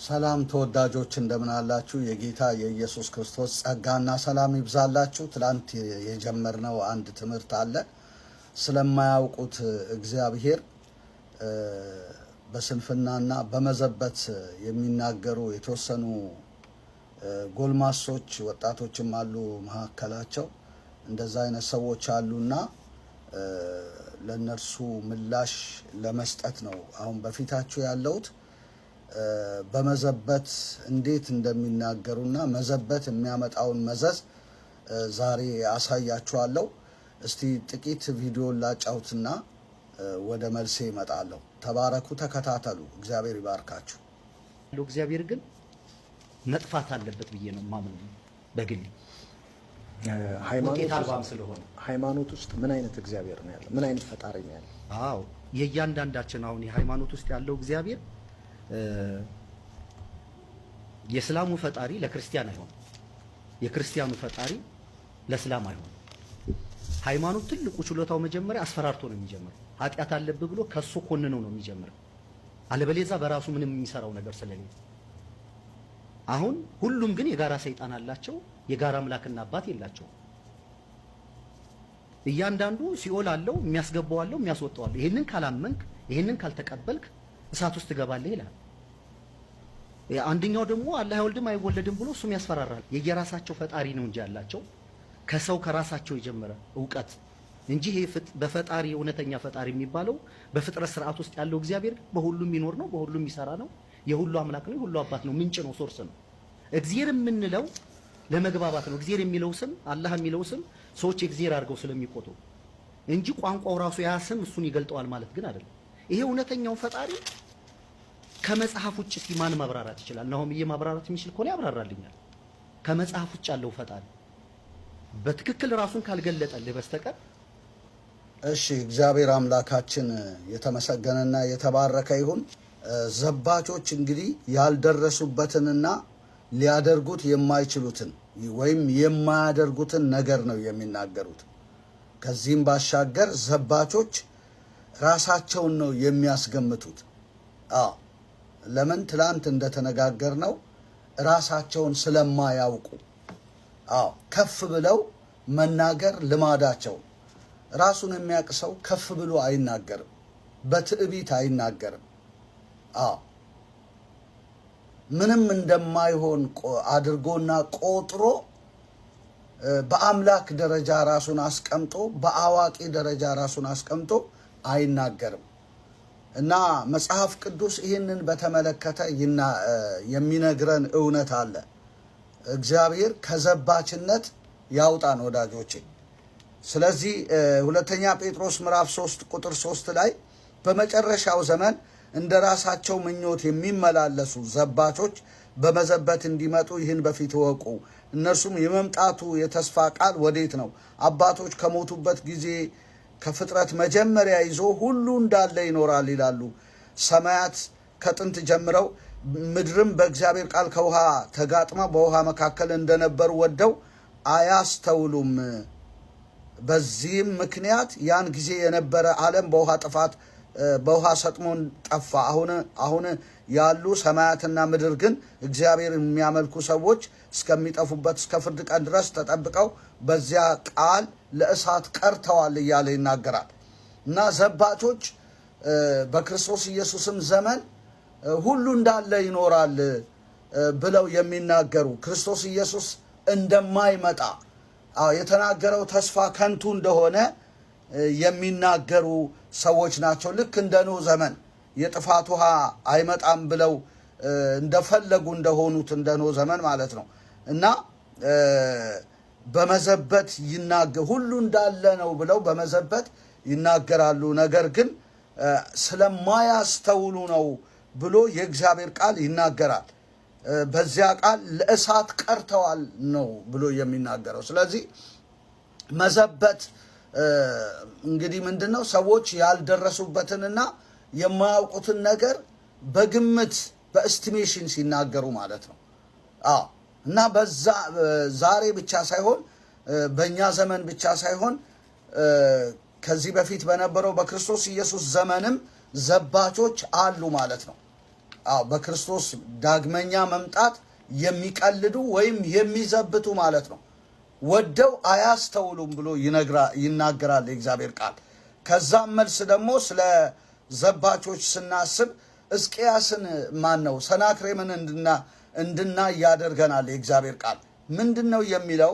ሰላም ተወዳጆች እንደምን አላችሁ? የጌታ የኢየሱስ ክርስቶስ ጸጋና ሰላም ይብዛላችሁ። ትላንት የጀመርነው አንድ ትምህርት አለ። ስለማያውቁት እግዚአብሔር በስንፍናና በመዘበት የሚናገሩ የተወሰኑ ጎልማሶች ወጣቶችም አሉ መካከላቸው። እንደዛ አይነት ሰዎች አሉና ለነርሱ ምላሽ ለመስጠት ነው አሁን በፊታችሁ ያለውት። በመዘበት እንዴት እንደሚናገሩና መዘበት የሚያመጣውን መዘዝ ዛሬ አሳያችኋለሁ። እስቲ ጥቂት ቪዲዮ ላጫውትና ወደ መልሴ እመጣለሁ። ተባረኩ፣ ተከታተሉ። እግዚአብሔር ይባርካችሁ። እግዚአብሔር ግን መጥፋት አለበት ብዬ ነው ማምን በግል ሃይማኖት ውስጥ ምን አይነት እግዚአብሔር ነው ያለው? ምን አይነት ፈጣሪ ነው ያለው? አዎ የእያንዳንዳችን አሁን የሃይማኖት ውስጥ ያለው እግዚአብሔር የእስላሙ ፈጣሪ ለክርስቲያን አይሆንም፣ የክርስቲያኑ ፈጣሪ ለእስላም አይሆንም። ሃይማኖት ትልቁ ችሎታው መጀመሪያ አስፈራርቶ ነው የሚጀምረው። ኃጢአት አለብህ ብሎ ከሱ ኮንነው ነው የሚጀምረው። አለበለዚያ በራሱ ምንም የሚሰራው ነገር ስለሌለ አሁን ሁሉም ግን የጋራ ሰይጣን አላቸው፣ የጋራ አምላክና አባት የላቸው። እያንዳንዱ ሲኦል አለው፣ የሚያስገባው አለው፣ የሚያስወጣው አለው። ይሄንን ካላመንክ፣ ይሄንን ካልተቀበልክ እሳት ውስጥ ትገባለህ ይላል። አንደኛው ደግሞ አላህ አይወልድም አይወለድም ብሎ እሱም ያስፈራራል። የየራሳቸው ፈጣሪ ነው እንጂ ያላቸው ከሰው ከራሳቸው የጀመረ ዕውቀት እንጂ ይሄ በፈጣሪ እውነተኛ ፈጣሪ የሚባለው በፍጥረት ስርዓት ውስጥ ያለው እግዚአብሔር በሁሉም የሚኖር ነው፣ በሁሉም የሚሰራ ነው፣ የሁሉ አምላክ ነው፣ የሁሉ አባት ነው፣ ምንጭ ነው፣ ሶርስ ነው። እግዚአብሔር የምንለው ለመግባባት ነው። እግዚአብሔር የሚለው ስም አላህ የሚለው ስም ሰዎች እግዚአብሔር አድርገው ስለሚቆጡ እንጂ ቋንቋው ራሱ ያ ስም እሱን ይገልጠዋል ማለት ግን አይደለም። ይሄ እውነተኛው ፈጣሪ ከመጽሐፍ ውጭ እስኪ ማን ማብራራት ይችላል? ነው ማብራራት የሚችል ከሆነ ያብራራልኛል። ከመጽሐፍ ውጭ ያለው ፈጣሪ በትክክል ራሱን ካልገለጠልህ በስተቀር። እሺ፣ እግዚአብሔር አምላካችን የተመሰገነና የተባረከ ይሁን። ዘባቾች እንግዲህ ያልደረሱበትንና ሊያደርጉት የማይችሉትን ወይም የማያደርጉትን ነገር ነው የሚናገሩት። ከዚህም ባሻገር ዘባቾች ራሳቸውን ነው የሚያስገምቱት። ለምን? ትላንት እንደተነጋገርነው ራሳቸውን ስለማያውቁ ከፍ ብለው መናገር ልማዳቸው። ራሱን የሚያውቅ ሰው ከፍ ብሎ አይናገርም፣ በትዕቢት አይናገርም። ምንም እንደማይሆን አድርጎና ቆጥሮ በአምላክ ደረጃ ራሱን አስቀምጦ በአዋቂ ደረጃ ራሱን አስቀምጦ አይናገርም። እና መጽሐፍ ቅዱስ ይህንን በተመለከተ የሚነግረን እውነት አለ። እግዚአብሔር ከዘባችነት ያውጣን ወዳጆቼ። ስለዚህ ሁለተኛ ጴጥሮስ ምዕራፍ 3 ቁጥር 3 ላይ በመጨረሻው ዘመን እንደ ራሳቸው ምኞት የሚመላለሱ ዘባቾች በመዘበት እንዲመጡ ይህን በፊት እወቁ። እነርሱም የመምጣቱ የተስፋ ቃል ወዴት ነው? አባቶች ከሞቱበት ጊዜ ከፍጥረት መጀመሪያ ይዞ ሁሉ እንዳለ ይኖራል ይላሉ። ሰማያት ከጥንት ጀምረው ምድርም በእግዚአብሔር ቃል ከውሃ ተጋጥማ በውሃ መካከል እንደነበሩ ወደው አያስተውሉም። በዚህም ምክንያት ያን ጊዜ የነበረ ዓለም በውሃ ሰጥሞን ጠፋ። አሁን ያሉ ሰማያትና ምድር ግን እግዚአብሔር የሚያመልኩ ሰዎች እስከሚጠፉበት እስከ ፍርድ ቀን ድረስ ተጠብቀው በዚያ ቃል ለእሳት ቀርተዋል እያለ ይናገራል። እና ዘባቾች በክርስቶስ ኢየሱስም ዘመን ሁሉ እንዳለ ይኖራል ብለው የሚናገሩ ክርስቶስ ኢየሱስ እንደማይመጣ የተናገረው ተስፋ ከንቱ እንደሆነ የሚናገሩ ሰዎች ናቸው። ልክ እንደ ኖህ ዘመን የጥፋት ውሃ አይመጣም ብለው እንደፈለጉ እንደሆኑት እንደ ኖህ ዘመን ማለት ነው። እና በመዘበት ሁሉ እንዳለ ነው ብለው በመዘበት ይናገራሉ። ነገር ግን ስለማያስተውሉ ነው ብሎ የእግዚአብሔር ቃል ይናገራል። በዚያ ቃል ለእሳት ቀርተዋል ነው ብሎ የሚናገረው። ስለዚህ መዘበት እንግዲህ ምንድነው? ሰዎች ያልደረሱበትንና የማያውቁትን ነገር በግምት በኤስቲሜሽን ሲናገሩ ማለት ነው። እና በዛ ዛሬ ብቻ ሳይሆን በእኛ ዘመን ብቻ ሳይሆን ከዚህ በፊት በነበረው በክርስቶስ ኢየሱስ ዘመንም ዘባቾች አሉ ማለት ነው። በክርስቶስ ዳግመኛ መምጣት የሚቀልዱ ወይም የሚዘብቱ ማለት ነው። ወደው አያስተውሉም ብሎ ይናገራል የእግዚአብሔር ቃል። ከዛም መልስ ደግሞ ስለ ዘባቾች ስናስብ ሕዝቅያስን ነው ሰናክሬምን እንድናይ ያደርገናል የእግዚአብሔር ቃል። ምንድን ነው የሚለው?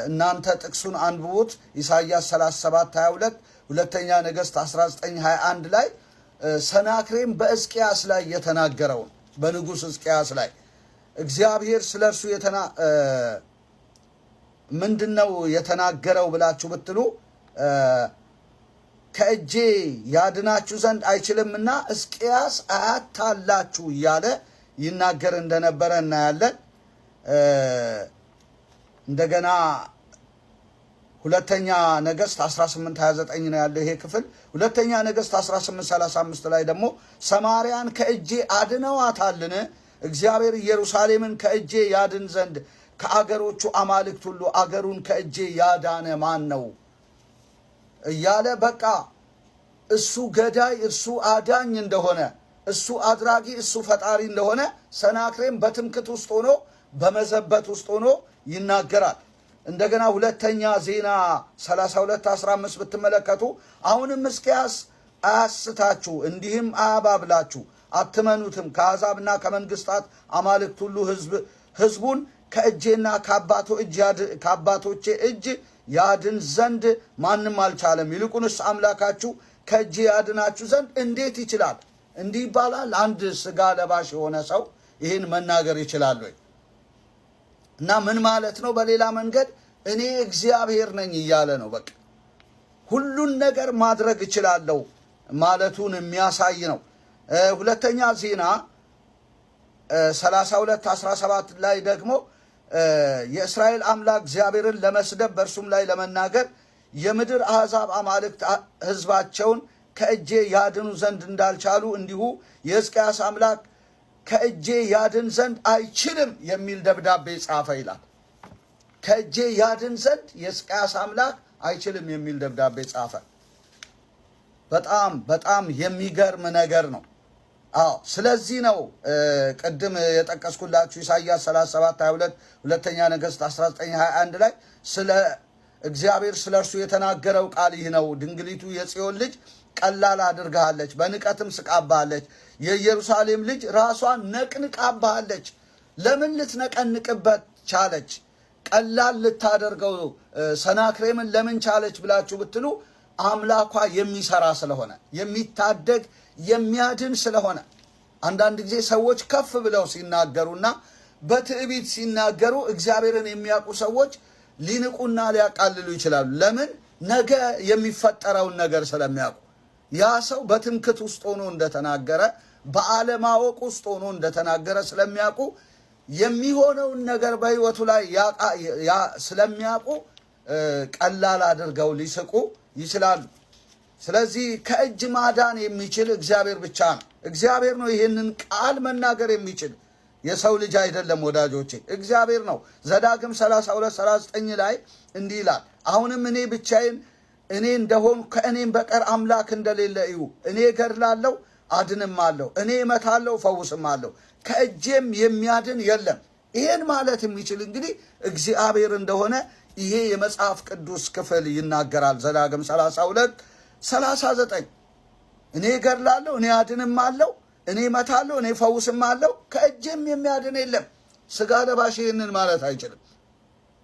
እናንተ ጥቅሱን አንብቡት። ኢሳይያስ 37:22፣ ሁለተኛ ነገሥት 19:21 ላይ ሰናክሬም በሕዝቅያስ ላይ የተናገረውን በንጉሥ ሕዝቅያስ ላይ እግዚአብሔር ስለ እርሱ ምንድን ነው የተናገረው ብላችሁ ብትሉ ከእጄ ያድናችሁ ዘንድ አይችልምና ሕዝቅያስ አያታላችሁ እያለ ይናገር እንደነበረ እናያለን። እንደገና ሁለተኛ ነገሥት 18:29 ነው ያለው ይሄ ክፍል። ሁለተኛ ነገሥት 18:35 ላይ ደግሞ ሰማርያን ከእጄ አድነዋታልን? እግዚአብሔር ኢየሩሳሌምን ከእጄ ያድን ዘንድ ከአገሮቹ አማልክት ሁሉ አገሩን ከእጄ ያዳነ ማን ነው እያለ በቃ እሱ ገዳይ እሱ አዳኝ እንደሆነ እሱ አድራጊ እሱ ፈጣሪ እንደሆነ ሰናክሬም በትምክት ውስጥ ሆኖ በመዘበት ውስጥ ሆኖ ይናገራል። እንደገና ሁለተኛ ዜና 32:15 ብትመለከቱ አሁንም ሕዝቅያስ አያስታችሁ እንዲህም አያባብላችሁ አትመኑትም፣ ከአሕዛብና ከመንግስታት አማልክት ሁሉ ሕዝቡን ከእጄና ከአባቶቼ እጅ ያድን ዘንድ ማንም አልቻለም። ይልቁንስ አምላካችሁ ከእጄ ያድናችሁ ዘንድ እንዴት ይችላል? እንዲህ ይባላል። አንድ ስጋ ለባሽ የሆነ ሰው ይህን መናገር ይችላል ወይ? እና ምን ማለት ነው? በሌላ መንገድ እኔ እግዚአብሔር ነኝ እያለ ነው። በቃ ሁሉን ነገር ማድረግ እችላለሁ ማለቱን የሚያሳይ ነው። ሁለተኛ ዜና 32:17 ላይ ደግሞ የእስራኤል አምላክ እግዚአብሔርን ለመስደብ በእርሱም ላይ ለመናገር የምድር አሕዛብ አማልክት ሕዝባቸውን ከእጄ ያድኑ ዘንድ እንዳልቻሉ እንዲሁ የሕዝቅያስ አምላክ ከእጄ ያድን ዘንድ አይችልም የሚል ደብዳቤ ጻፈ ይላል። ከእጄ ያድን ዘንድ የሕዝቅያስ አምላክ አይችልም የሚል ደብዳቤ ጻፈ። በጣም በጣም የሚገርም ነገር ነው። ስለዚህ ነው ቅድም የጠቀስኩላችሁ ኢሳይያስ 37:22 ሁለተኛ ነገሥት 19:21 ላይ ስለ እግዚአብሔር ስለ እርሱ የተናገረው ቃል ይህ ነው። ድንግሊቱ የጽዮን ልጅ ቀላል አድርጋለች፣ በንቀትም ስቃባለች። የኢየሩሳሌም ልጅ ራሷን ነቅንቃባለች። ለምን ልትነቀንቅበት ቻለች? ቀላል ልታደርገው ሰናክሬምን ለምን ቻለች ብላችሁ ብትሉ አምላኳ የሚሰራ ስለሆነ የሚታደግ የሚያድን ስለሆነ። አንዳንድ ጊዜ ሰዎች ከፍ ብለው ሲናገሩና በትዕቢት ሲናገሩ እግዚአብሔርን የሚያውቁ ሰዎች ሊንቁና ሊያቃልሉ ይችላሉ። ለምን? ነገ የሚፈጠረውን ነገር ስለሚያውቁ። ያ ሰው በትምክት ውስጥ ሆኖ እንደተናገረ በአለማወቅ ውስጥ ሆኖ እንደተናገረ ስለሚያውቁ የሚሆነውን ነገር በሕይወቱ ላይ ስለሚያውቁ ቀላል አድርገው ሊስቁ ይችላሉ። ስለዚህ ከእጅ ማዳን የሚችል እግዚአብሔር ብቻ ነው። እግዚአብሔር ነው ይህንን ቃል መናገር የሚችል፣ የሰው ልጅ አይደለም ወዳጆቼ፣ እግዚአብሔር ነው። ዘዳግም 32:39 ላይ እንዲህ ይላል፣ አሁንም እኔ ብቻዬን እኔ እንደሆን ከእኔም በቀር አምላክ እንደሌለ እዩ። እኔ እገድላለሁ አድንማለሁ፣ እኔ እመታለሁ እፈውስማለሁ፣ ከእጄም የሚያድን የለም። ይሄን ማለት የሚችል እንግዲህ እግዚአብሔር እንደሆነ ይሄ የመጽሐፍ ቅዱስ ክፍል ይናገራል። ዘዳግም 32:39 እኔ እገድላለሁ እኔ አድንማለሁ፣ እኔ እመታለሁ እኔ እፈውስማለሁ፣ ከእጄም የሚያድን የለም። ስጋ ለባሽ ይህንን ማለት አይችልም።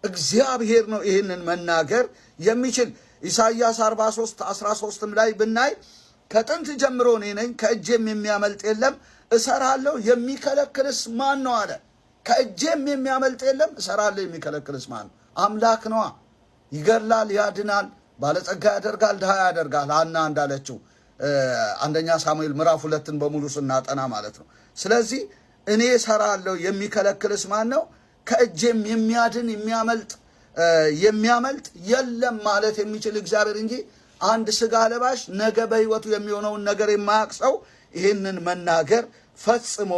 እግዚአብሔር ነው ይህንን መናገር የሚችል። ኢሳይያስ 43:13 ላይ ብናይ ከጥንት ጀምሮ እኔ ነኝ፣ ከእጄም የሚያመልጥ የለም፣ እሰራለሁ የሚከለክልስ ማን ነው አለ። ከእጄም የሚያመልጥ የለም፣ እሰራለሁ የሚከለክልስ ማን ነው? አምላክ ነዋ። ይገድላል፣ ያድናል፣ ባለጸጋ ያደርጋል፣ ድሃ ያደርጋል። ሐና እንዳለችው አንደኛ ሳሙኤል ምዕራፍ 2 በሙሉ ስናጠና ማለት ነው። ስለዚህ እኔ እሰራለሁ የሚከለክልስ ማን ነው? ከእጄም የሚያድን የሚያመልጥ የለም ማለት የሚችል እግዚአብሔር እንጂ አንድ ስጋ ለባሽ ነገ በሕይወቱ የሚሆነውን ነገር የማያውቅ ሰው ይህንን መናገር ፈጽሞ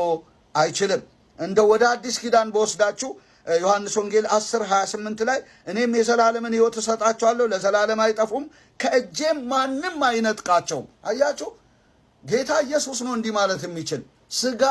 አይችልም። እንደ ወደ አዲስ ኪዳን በወስዳችሁ ዮሐንስ ወንጌል 10:28 ላይ እኔም የዘላለምን ሕይወት እሰጣቸዋለሁ፣ ለዘላለም አይጠፉም፣ ከእጄም ማንም አይነጥቃቸውም። አያችሁ፣ ጌታ ኢየሱስ ነው እንዲህ ማለት የሚችል። ስጋ